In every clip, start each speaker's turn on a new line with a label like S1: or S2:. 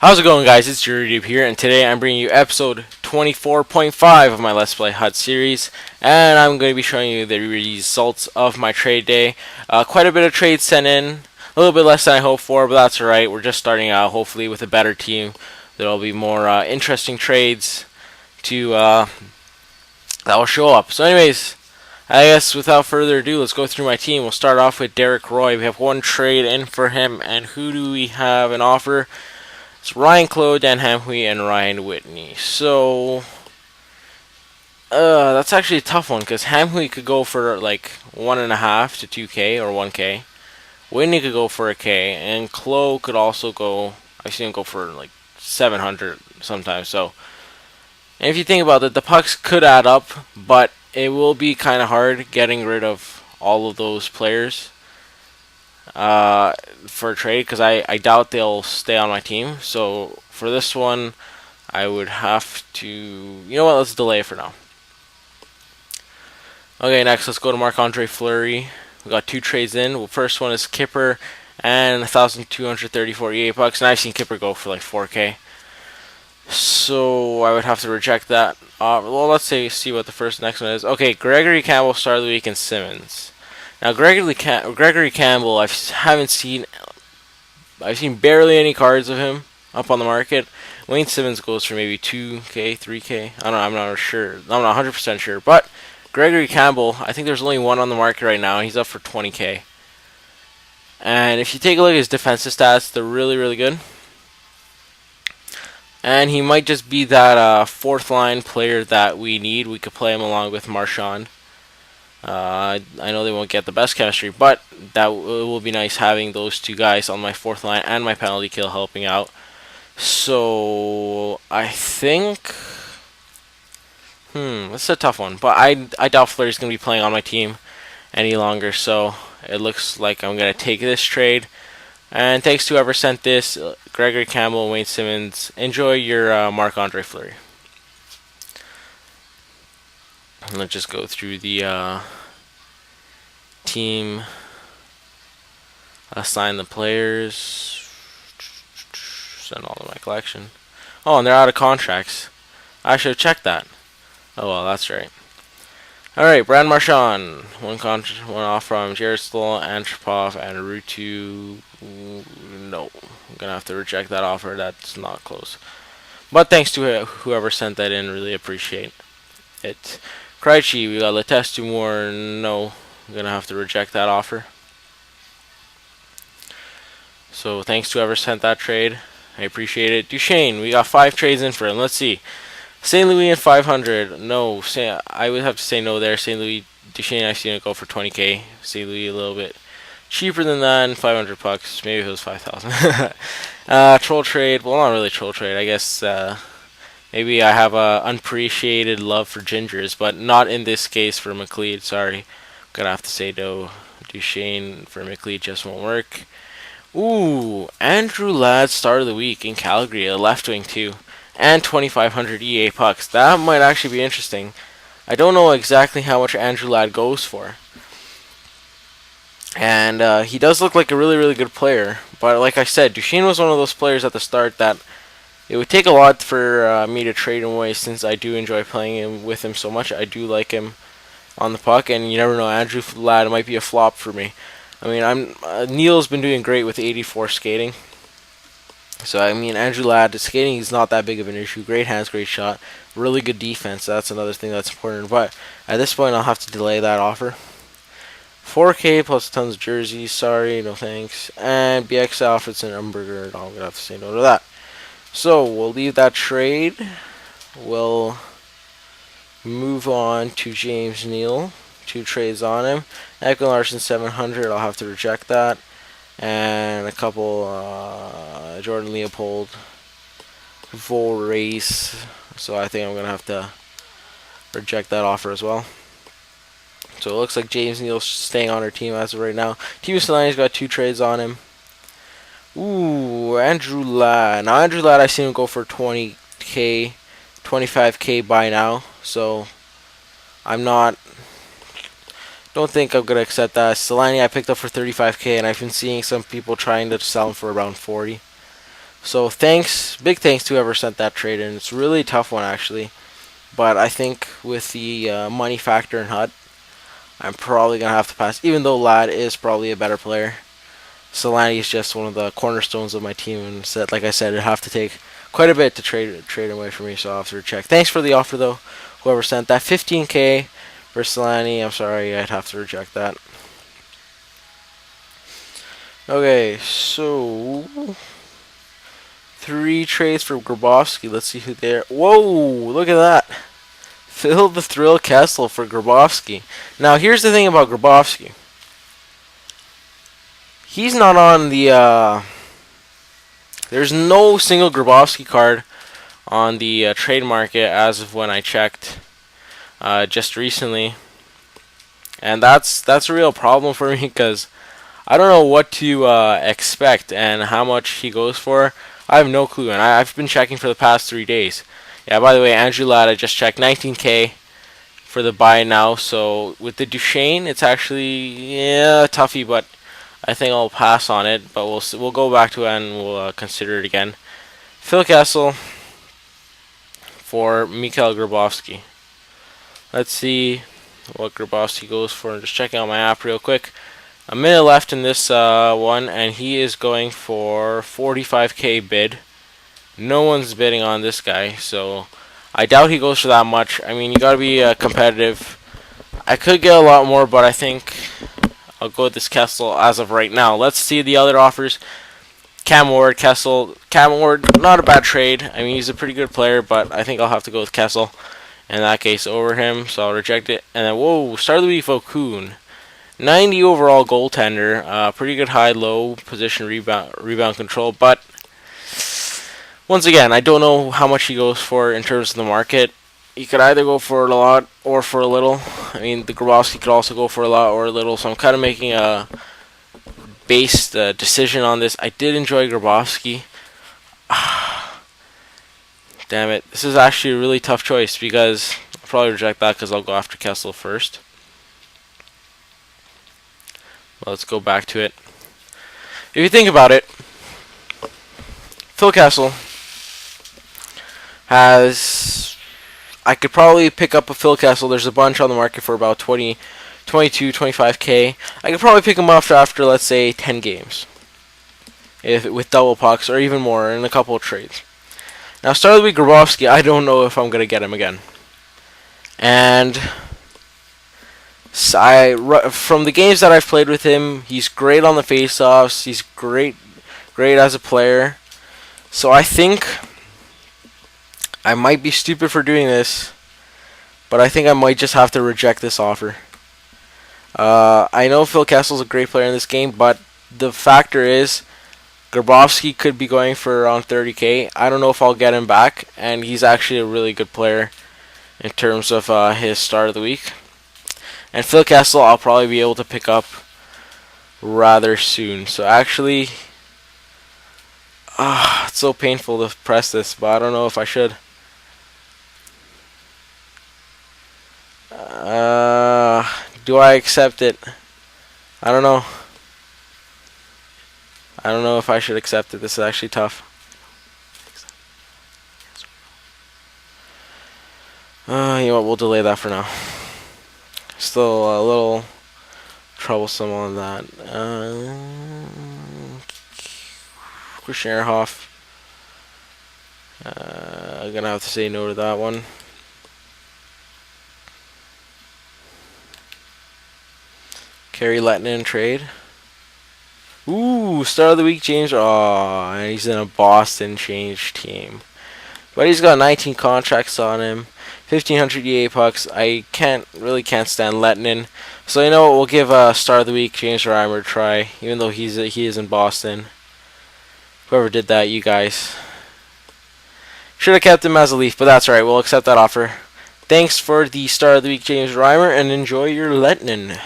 S1: How's it going, guys? It's YouTube here, and today I'm bringing you episode 24.5 of my Let's Play HUT series, and I'm going to be showing you the results of my trade day. Quite a bit of trades sent in, a little bit less than I hoped for, but that's alright. We're just starting out, hopefully, with a better team. There'll be more interesting trades that will show up. So anyways, I guess without further ado, let's go through my team. We'll start off with Derek Roy. We have one trade in for him, and who do we have an offer? It's Ryan Claude, Dan Hamhui, and Ryan Whitney. So that's actually a tough one because Hamhui could go for like 1.5 to 2K or 1K. Whitney could go for a K, and Claude could also go. I've seen him go for like 700 sometimes. So, and if you think about it, the pucks could add up, but it will be kind of hard getting rid of all of those players for a trade, because I doubt they'll stay on my team. So for this one, I would have to, you know what, let's delay it for now. Okay, next let's go to Marc-Andre Fleury. We got two trades in. Well, first one is Kipper and 1,234 EA bucks, and I've seen Kipper go for like 4K. So I would have to reject that. Well, let's see what the next one is. Okay, Gregory Campbell, Start of the Week, and Simmons. Now Gregory Campbell, I've seen barely any cards of him up on the market. Wayne Simmons goes for maybe 2K, 3K. I don't know. I'm not sure. I'm not 100% sure. But Gregory Campbell, I think there's only one on the market right now, and he's up for 20K. And if you take a look at his defensive stats, they're really, really good. And he might just be that fourth line player that we need. We could play him along with Marchand. I know they won't get the best chemistry, but it will be nice having those two guys on my fourth line and my penalty kill helping out. So I think, this is a tough one, but I doubt Fleury's gonna be playing on my team any longer. So it looks like I'm gonna take this trade. And thanks to whoever sent this, Gregory Campbell, Wayne Simmons. Enjoy your Marc-Andre Fleury. Let's just go through the team, assign the players, send all to my collection. Oh, and they're out of contracts. I should have checked that. Oh well, that's right. Alright, Brad Marchand. One off from Jared Stoll, Antropov, and Rutu. No, I'm gonna have to reject that offer. That's not close. But thanks to whoever sent that in, really appreciate it. Krejci, we got Lehtonen. No, I'm gonna have to reject that offer. So thanks to whoever sent that trade, I appreciate it. Duchesne, we got 5 trades in for him. Let's see. St. Louis and 500. No, I would have to say no there. St. Louis, Duchesne, I've seen it go for 20K. St. Louis a little bit cheaper than that, and 500 bucks. Maybe if it was 5,000. Troll trade. Well, not really troll trade. I guess. Maybe I have a unappreciated love for gingers, but not in this case for McLeod. Sorry, I'm gonna have to say no. Duchesne for McLeod just won't work. Ooh, Andrew Ladd, Start of the Week in Calgary, a left wing too, and 2,500 EA pucks. That might actually be interesting. I don't know exactly how much Andrew Ladd goes for, and he does look like a really, really good player. But like I said, Duchesne was one of those players at the start that it would take a lot for me to trade him away, since I do enjoy playing with him so much. I do like him on the puck, and you never know, Andrew Ladd might be a flop for me. I mean, Neil's been doing great with 84 skating. So, I mean, Andrew Ladd, skating is not that big of an issue. Great hands, great shot, really good defense. That's another thing that's important. But at this point, I'll have to delay that offer. 4K plus tons of jerseys. Sorry, no thanks. And BX outfits and Umberger. I'm going to have to say no to that. So we'll leave that trade. We'll move on to James Neal. 2 trades on him. Ekman Larson 700. I'll have to reject that. And a couple Jordan Leopold Race. So I think I'm gonna have to reject that offer as well. So it looks like James Neal's staying on our team as of right now. Team Solani's got 2 trades on him. Ooh, Andrew Ladd. Now, Andrew Ladd, I've seen him go for 20K, 25K by now. So, don't think I'm going to accept that. Solani, I picked up for 35K, and I've been seeing some people trying to sell him for around 40. So big thanks to whoever sent that trade in. It's a really tough one actually, but I think with the money factor in HUT, I'm probably gonna have to pass. Even though Ladd is probably a better player, Solani is just one of the cornerstones of my team, and said, like I said, it'd have to take quite a bit to trade away from me. So I'll have to check. Thanks for the offer though, whoever sent that 15K for Solani. I'm sorry, I'd have to reject that. Okay, so 3 trades for Grabovski. Let's see who they're. Whoa, look at that. Phil the Thrill Kessel for Grabovski. Now, here's the thing about Grabovski. He's not on the. There's no single Grabovski card on the trade market as of when I checked just recently. And that's a real problem for me because I don't know what to expect and how much he goes for. I have no clue, and I've been checking for the past 3 days. Yeah, by the way, Andrew Ladd, I just checked 19K for the buy now. So with the Duchesne, it's actually toughy, but I think I'll pass on it. But we'll go back to it and we'll consider it again. Phil Kessel for Mikhail Grabovski. Let's see what Grabovski goes for. I'm just checking out my app real quick. A minute left in this one, and he is going for 45K bid. No one's bidding on this guy, so I doubt he goes for that much. I mean, you gotta be competitive. I could get a lot more, but I think I'll go with this Kessel as of right now. Let's see the other offers. Cam Ward, Kessel. Cam Ward, not a bad trade. I mean, he's a pretty good player, but I think I'll have to go with Kessel in that case over him, so I'll reject it. And then, whoa, start of the week, Okun. 90 overall goaltender, pretty good high-low position rebound control, but once again, I don't know how much he goes for in terms of the market. He could either go for a lot or for a little. I mean, the Grabovski could also go for a lot or a little, so I'm kind of making a based decision on this. I did enjoy Grabovski. Damn it. This is actually a really tough choice because I'll probably reject that because I'll go after Kessel first. Let's go back to it. If you think about it, Phil Kessel has... I could probably pick up a Phil Kessel. There's a bunch on the market for about 22, 25K. I could probably pick him up after, let's say, 10 games. With double pucks, or even more, in a couple of trades. Now, start of the week, Grabovski, I don't know if I'm going to get him again. And... from the games that I've played with him, he's great on the face-offs. He's great as a player. So I think I might be stupid for doing this, but I think I might just have to reject this offer. I know Phil Kessel's a great player in this game, but the factor is Grabovski could be going for around 30K. I don't know if I'll get him back, and he's actually a really good player in terms of his start of the week. And Phil Kessel, I'll probably be able to pick up rather soon. So actually, it's so painful to press this, but I don't know if I should. Do I accept it? I don't know. I don't know if I should accept it. This is actually tough. You know what? We'll delay that for now. Still a little troublesome on that. Christian Ehrhoff. I'm gonna have to say no to that one. Carey Lehtonen trade. Ooh, start of the week, James. Oh, and he's in a Boston change team. But he's got 19 contracts on him. 1,500 EA pucks. I really can't stand Lehtonen. So you know what? We'll give start of the week James Reimer a try, even though he is in Boston. Whoever did that, you guys. Should have kept him as a Leaf, but that's alright. We'll accept that offer. Thanks for the start of the week, James Reimer, and enjoy your Lehtonen.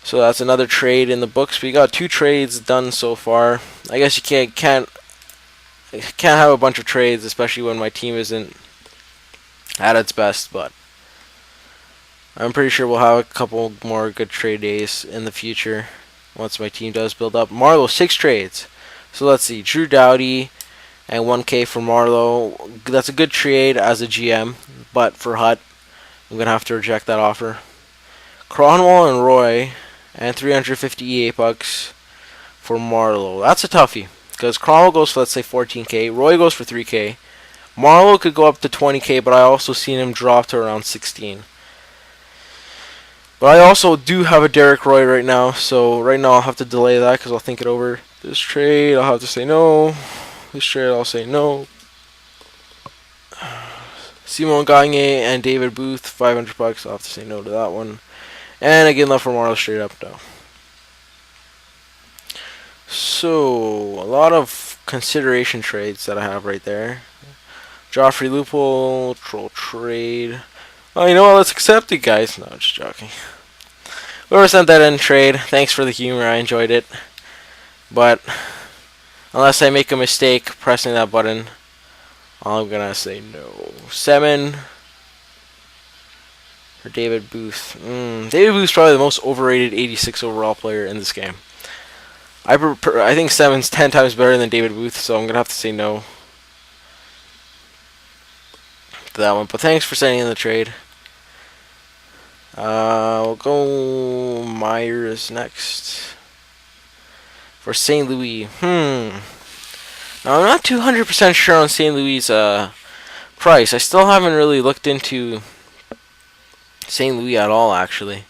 S1: So that's another trade in the books. We got 2 trades done so far. I guess you can't have a bunch of trades, especially when my team isn't at its best, but I'm pretty sure we'll have a couple more good trade days in the future once my team does build up. Marlowe, 6 trades. So let's see, Drew Doughty and 1K for Marlowe. That's a good trade as a GM, but for Hut, I'm gonna have to reject that offer. Kronwall and Roy, and 358 bucks for Marlowe. That's a toughie, because Kronwall goes for, let's say, 14K. Roy goes for 3K. Marlowe could go up to 20K, but I also seen him drop to around 16. But I also do have a Derek Roy right now, so right now I'll have to delay that because I'll think it over. This trade, I'll have to say no. This trade, I'll say no. Simon Gagne and David Booth, 500 bucks. I'll have to say no to that one. And again, left for Marlowe straight up no. So, a lot of consideration trades that I have right there. Joffrey Loophole, Troll Trade. Oh, you know what? Let's accept it, guys. No, just joking. Whoever sent that in trade, thanks for the humor. I enjoyed it. But, unless I make a mistake pressing that button, I'm gonna say no. 7 for David Booth. David Booth's probably the most overrated 86 overall player in this game. I think 7's 10 times better than David Booth, so I'm gonna have to say no to that one. But thanks for sending in the trade. We'll go Myers next for St. Louis. Now I'm not 200% sure on St. Louis' price. I still haven't really looked into St. Louis at all, actually.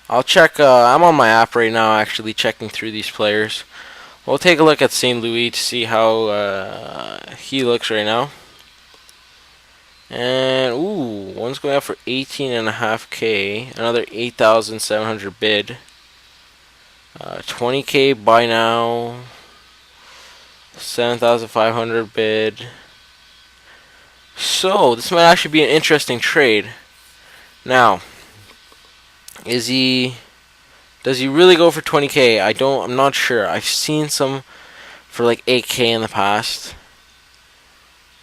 S1: I'll check. I'm on my app right now, actually checking through these players. We'll take a look at St. Louis to see how he looks right now. And ooh, one's going out for 18.5K. Another 8,700 bid. 20K buy now. 7,500 bid. So this might actually be an interesting trade. Now, does he really go for 20K? I'm not sure. I've seen some for like 8K in the past.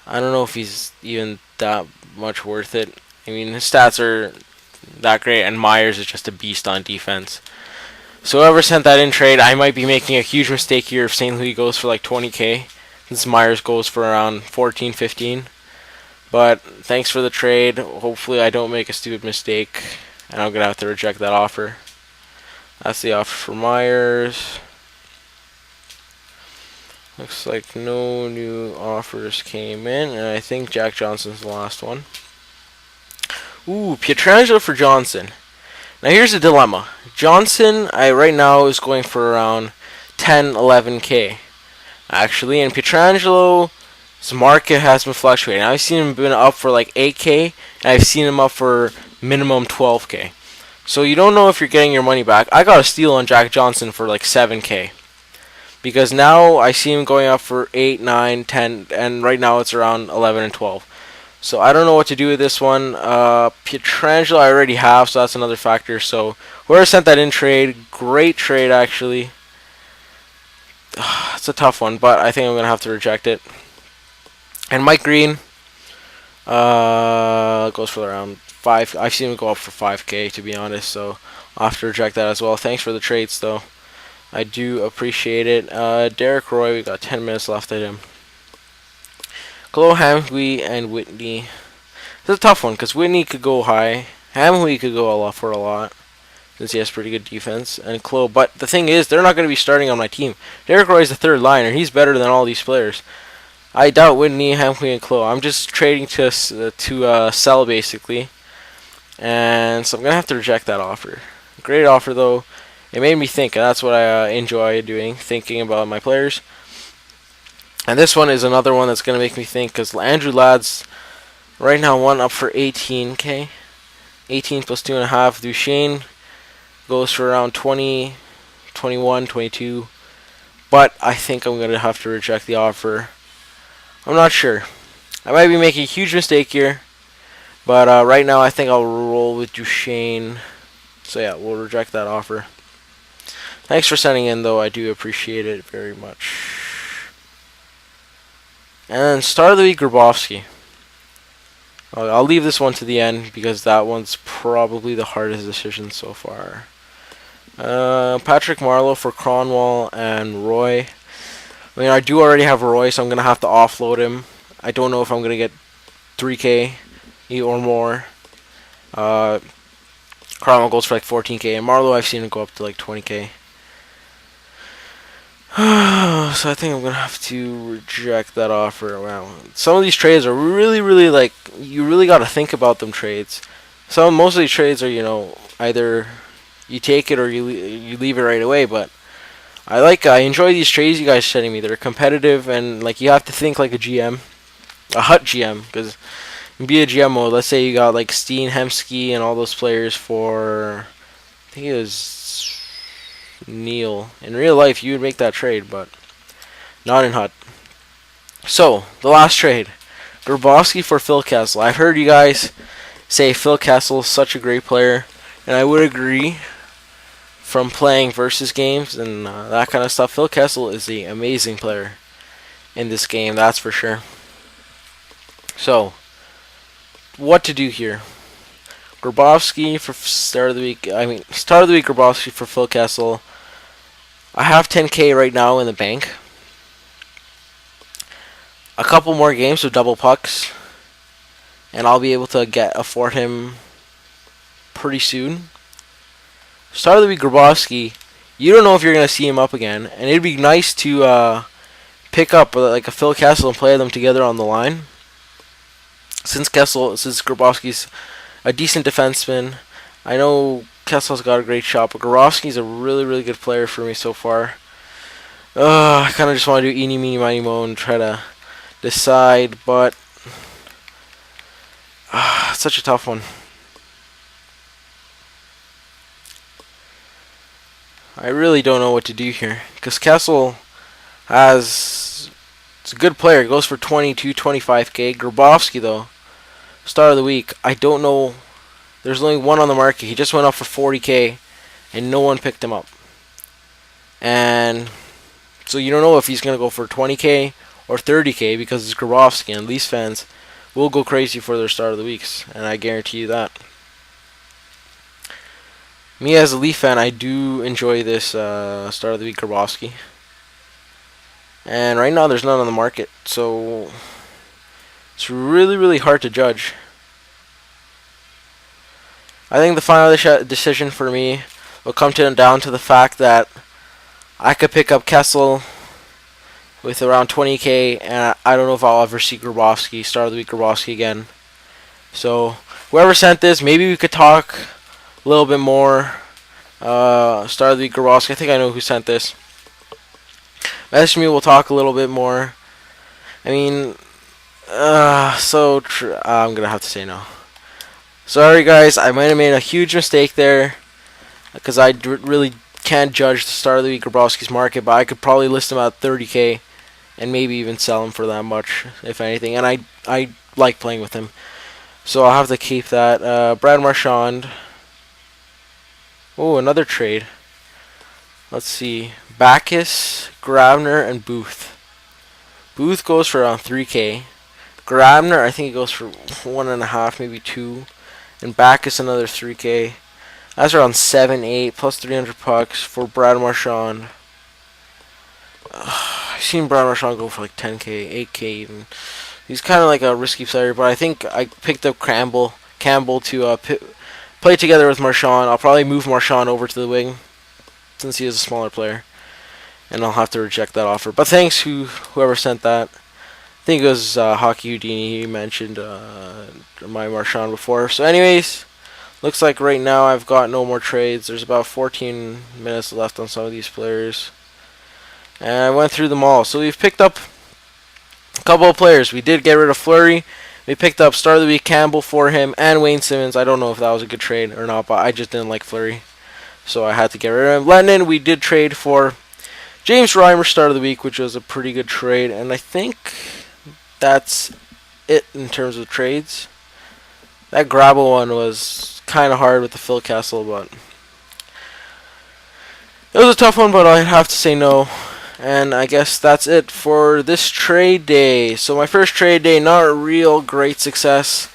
S1: I don't know if he's even that much worth it. I mean, his stats are that great, and Myers is just a beast on defense. So whoever sent that in trade, I might be making a huge mistake here if St. Louis goes for like 20K. Since Myers goes for around 14, 15. But thanks for the trade. Hopefully I don't make a stupid mistake, and I'm going to have to reject that offer. That's the offer for Myers. Looks like no new offers came in, and I think Jack Johnson's the last one. Ooh, Pietrangelo for Johnson. Now here's the dilemma. Johnson, right now is going for around 10, 11K, actually, and Pietrangelo's market has been fluctuating. I've seen him been up for like 8K, and I've seen him up for minimum 12K. So you don't know if you're getting your money back. I got a steal on Jack Johnson for like 7K. Because now I see him going up for 8, 9, 10, and right now it's around 11 and 12. So I don't know what to do with this one. Pietrangelo I already have, so that's another factor. So whoever sent that in trade, great trade actually. It's a tough one, but I think I'm going to have to reject it. And Mike Green goes for around 5. I've seen him go up for 5K, to be honest, so I'll have to reject that as well. Thanks for the trades, though. I do appreciate it. Derek Roy, we got 10 minutes left at him. Chloe Hamhui and Whitney. It's a tough one because Whitney could go high. Hamhui could go a lot for a lot since he has pretty good defense. And Chloe, but the thing is, they're not going to be starting on my team. Derek Roy is the third liner. He's better than all these players. I doubt Whitney, Hamhui, and Chloe. I'm just trading to sell basically, and so I'm gonna have to reject that offer. Great offer though. It made me think, and that's what I enjoy doing, thinking about my players. And this one is another one that's going to make me think, because Andrew Ladd's right now one up for 18K. 18 plus 2.5. Duchesne goes for around 20, 21, 22. But I think I'm going to have to reject the offer. I'm not sure. I might be making a huge mistake here. But right now I think I'll roll with Duchesne. So yeah, we'll reject that offer. Thanks for sending in, though. I do appreciate it very much. And then Star of the Week, Grabovski. I'll leave this one to the end because that one's probably the hardest decision so far. Patrick Marleau for Kronwall and Roy. I mean, I do already have Roy, so I'm going to have to offload him. I don't know if I'm going to get 3K or more. Kronwall goes for like 14K, and Marlowe I've seen him go up to like 20K. So I think I'm gonna have to reject that offer. Wow, some of these trades are really like, you really got to think about them trades. Most of these trades are, either you take it or you leave it right away. But I enjoy these trades you guys are sending me. They're competitive, and like, you have to think like a GM, a hut GM, because be a GM mode. Let's say you got like Steen, Hemsky, and all those players for, I think it was Neil. In real life, you would make that trade, but not in HUT. So, the last trade. Grabovski for Phil Kessel. I've heard you guys say Phil Kessel is such a great player, and I would agree from playing versus games and that kind of stuff. Phil Kessel is an amazing player in this game, that's for sure. So, what to do here? Grabovski for start of the week. Start of the week Grabovski for Phil Kessel. I have 10K right now in the bank. A couple more games with double pucks, and I'll be able to afford him pretty soon. Start of the week Grabovski. You don't know if you're gonna see him up again, and it'd be nice to pick up like a Phil Kessel and play them together on the line. Since Grabovski's a decent defenseman, I know Kessel's got a great shot, but Grabovski's a really good player for me so far. I kind of just want to do eeny, meeny, miny, moe and try to decide, but it's such a tough one. I really don't know what to do here, because Kessel it's a good player. He goes for 22, 25K. Grabovski, though, start of the week, I don't know. There's only one on the market. He just went up for 40K, and no one picked him up. And so you don't know if he's going to go for 20K or 30K, because it's Grabovski, and Leafs fans will go crazy for their start of the weeks, and I guarantee you that. Me as a Leaf fan, I do enjoy this start of the week Grabovski. And right now there's none on the market, so it's really hard to judge. I think the final decision for me will come down to the fact that I could pick up Kessel with around 20K, and I don't know if I'll ever see Grabovski, start of the week Grabovski again. So whoever sent this, maybe we could talk a little bit more. Start of the week Grabovski. I think I know who sent this. Message me, we'll talk a little bit more. I mean, I'm gonna have to say no. Sorry guys, I might have made a huge mistake there, because I really can't judge the start of the week Grabovski's market, but I could probably list him at 30K and maybe even sell him for that much, if anything. And I like playing with him, so I'll have to keep that. Brad Marchand. Oh, another trade. Let's see. Backus, Grabner, and Booth. Booth goes for around 3K. Grabner, I think he goes for 1.5, maybe 2. And Backus another 3K. That's around 7, 8 plus 300 pucks for Brad Marchand. I've seen Brad Marchand go for like 10K, 8K even. He's kind of like a risky player, but I think I picked up Campbell to play together with Marchand. I'll probably move Marchand over to the wing, since he is a smaller player, and I'll have to reject that offer. But thanks whoever sent that. I think it was Hockey Houdini. He mentioned my Marchand before. So anyways, looks like right now I've got no more trades. There's about 14 minutes left on some of these players, and I went through them all. So we've picked up a couple of players. We did get rid of Fleury. We picked up start of the week Campbell for him and Wayne Simmons. I don't know if that was a good trade or not, but I just didn't like Fleury, so I had to get rid of him. Lennon, we did trade for James Reimer start of the week, which was a pretty good trade, and I think that's it in terms of trades. That Grabo one was kind of hard with the Phil Kessel, but it was a tough one, but I'd have to say no. And I guess that's it for this trade day. So my first trade day, not a real great success.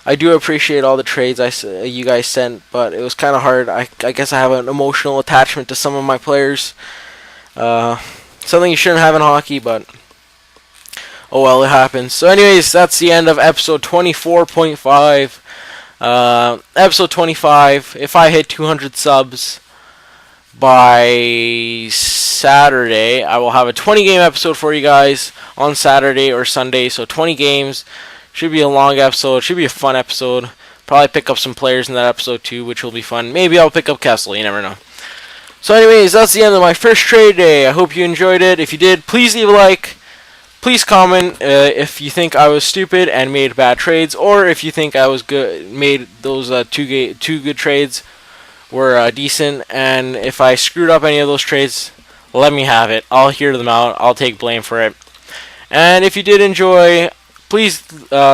S1: I do appreciate all the trades you guys sent, but it was kind of hard. I guess I have an emotional attachment to some of my players. Something you shouldn't have in hockey, but oh well, it happens. So anyways, that's the end of episode 24.5. Episode 25, if I hit 200 subs by Saturday, I will have a 20-game episode for you guys on Saturday or Sunday. So 20 games. Should be a long episode. Should be a fun episode. Probably pick up some players in that episode too, which will be fun. Maybe I'll pick up Kessel. You never know. So anyways, that's the end of my first trade day. I hope you enjoyed it. If you did, please leave a like. Please comment if you think I was stupid and made bad trades, or if you think I was good, made those two good trades were decent. And if I screwed up any of those trades, let me have it. I'll hear them out. I'll take blame for it. And if you did enjoy, please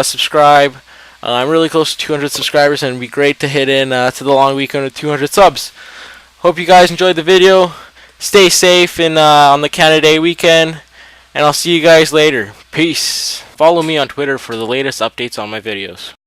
S1: subscribe. I'm really close to 200 subscribers, and it'd be great to hit in to the long weekend with 200 subs. Hope you guys enjoyed the video. Stay safe on the Canada Day weekend, and I'll see you guys later. Peace. Follow me on Twitter for the latest updates on my videos.